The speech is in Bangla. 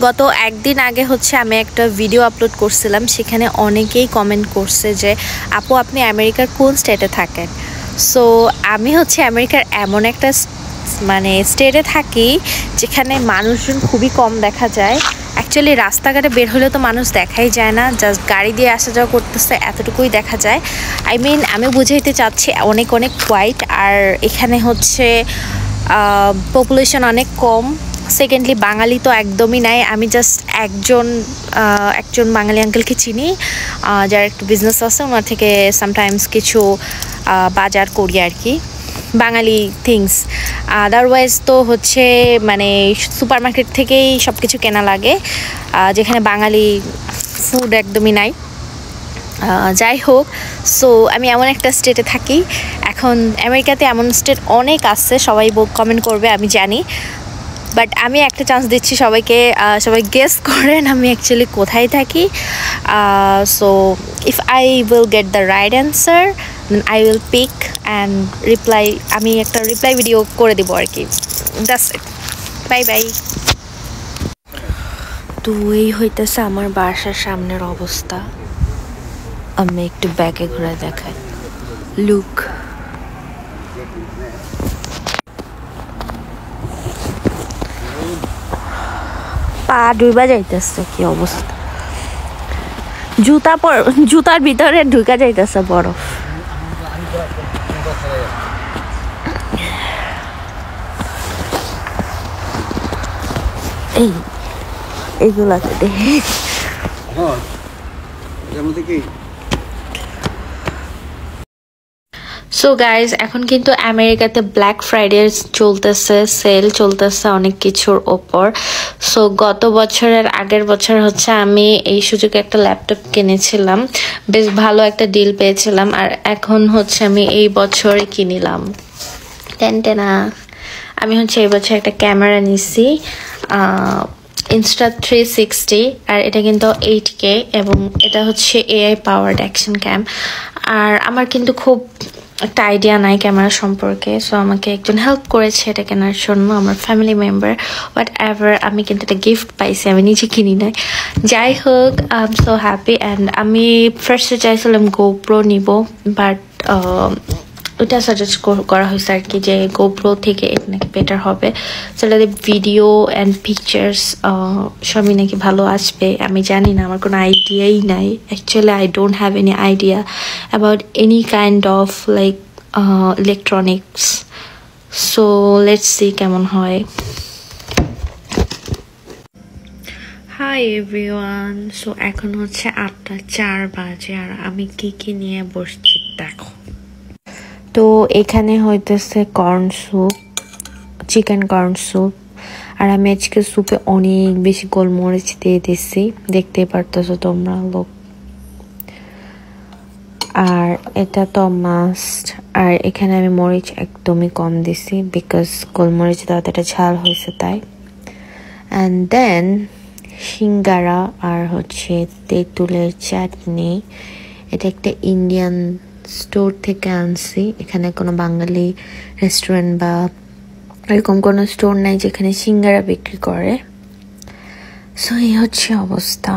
গত একদিন আগে হচ্ছে আমি একটা ভিডিও আপলোড করছিলাম, সেখানে অনেকেই কমেন্ট করছে যে আপু আপনি আমেরিকার কোন স্টেটে থাকেন। সো আমি হচ্ছে আমেরিকার এমন একটা মানে স্টেটে থাকি যেখানে মানুষজন খুবই কম দেখা যায়। অ্যাকচুয়ালি রাস্তাঘাটে বের হলে তো মানুষ দেখাই যায় না, জাস্ট গাড়ি দিয়ে আসা যাওয়া করতেছে এতটুকুই দেখা যায়। আই মিন আমি বুঝাইতে চাচ্ছি অনেক অনেক কোয়াইট, আর এখানে হচ্ছে পপুলেশন অনেক কম। সেকেন্ডলি বাঙালি তো একদমই নাই। আমি জাস্ট একজন বাঙালি আঙ্কেলকে চিনি, যার একটা বিজনেস আছে, ওনার থেকে সামটাইমস কিছু বাজার করি আর কি, বাঙালি থিংস। আদারওয়াইজ তো হচ্ছে মানে সুপার মার্কেট থেকেই সব কিছু কেনা লাগে, যেখানে বাঙালি ফুড একদমই নাই। যাই হোক, সো আমি এমন একটা স্টেটে থাকি। এখন আমেরিকাতে এমন স্টেট অনেক আছে, সবাই কমেন্ট করবে আমি জানি, বাট আমি একটা চান্স দিচ্ছি সবাইকে, সবাই গেস করেন আমি অ্যাকচুয়ালি কোথায় থাকি। So if I will get the right answer then I will pick and reply, আমি একটা রিপ্লাই ভিডিও করে দেবো আর কি। That's it, bye bye. তো এই হইতেছে আমার বাসার সামনের অবস্থা। আমি একটু ব্যাকে ঘুরে দেখাই, লুক। পা ডুবা যাইতেছে, কি অবস্থা, জুতার ভিতরে ঢুকা যাইতেছে বরফ। এইগুলাতে দেখে সো গাইজ, এখন কিন্তু আমেরিকাতে ব্ল্যাক ফ্রাইডে চলতেছে, সেল চলতেছে অনেক কিছুর ওপর। সো গত বছরের আগের বছর হচ্ছে আমি এই সুযোগে একটা ল্যাপটপ কিনেছিলাম, বেশ ভালো একটা ডিল পেয়েছিলাম, আর এখন হচ্ছে আমি এই বছরই কিনিলাম। টেনটেনা, আমি হচ্ছে এই বছর একটা ক্যামেরা নিছি, Insta360, আর এটা কিন্তু 8K, এবং এটা হচ্ছে AI পাওয়ার্ড অ্যাকশন ক্যাম। আর আমার কিন্তু খুব একটা আইডিয়া নাই ক্যামেরা সম্পর্কে, সো আমাকে একজন হেল্প করেছে এটা কেনার জন্য, আমার ফ্যামিলি মেম্বার। বাট এভার আমি কিন্তু একটা গিফট পাইছি, আমি নিজে কিনি নাই। যাই হোক, I am so happy. And আমি ফার্স্টে চাইছিলাম GoPro নিব, বাট ওইটা সাজেস্ট করা হয়েছে আর কি, যে GoPro থেকে এটা নাকি বেটার হবে, সেটাতে ভিডিও অ্যান্ড পিকচার্স সবই নাকি ভালো আসবে। আমি জানি না, আমার কোনো আইডিয়াই নাই actually. I don't have any idea about any kind of like electronics. So let's see কেমন হয়। হাই এভরিওয়ান, সো এখন হচ্ছে 8:04 বাজে, আর আমি কি নিয়ে বসছি দেখো। তো এখানে হইতেছে corn soup, chicken corn soup, আর আমি আজকে স্যুপে অনেক বেশি গোলমরিচ দিয়ে দিছি, দেখতেই পারতেছো তোমরা লোক। আর এটা তো মাস্ট, আর এখানে আমি মরিচ একদমই কম দিছি বিকজ গোলমরিচ দেওয়াতে এটা ঝাল হয়েছে তাই। অ্যান্ড দেন সিঙ্গারা আর হচ্ছে তেঁতুলের চাটনি। এটা একটা ইন্ডিয়ান স্টোর থেকে আনছি, এখানে কোনো বাঙালি রেস্টুরেন্ট বা এরকম কোনো স্টোর নাই যেখানে সিঙ্গারা বিক্রি করে। সো এই হচ্ছে অবস্থা।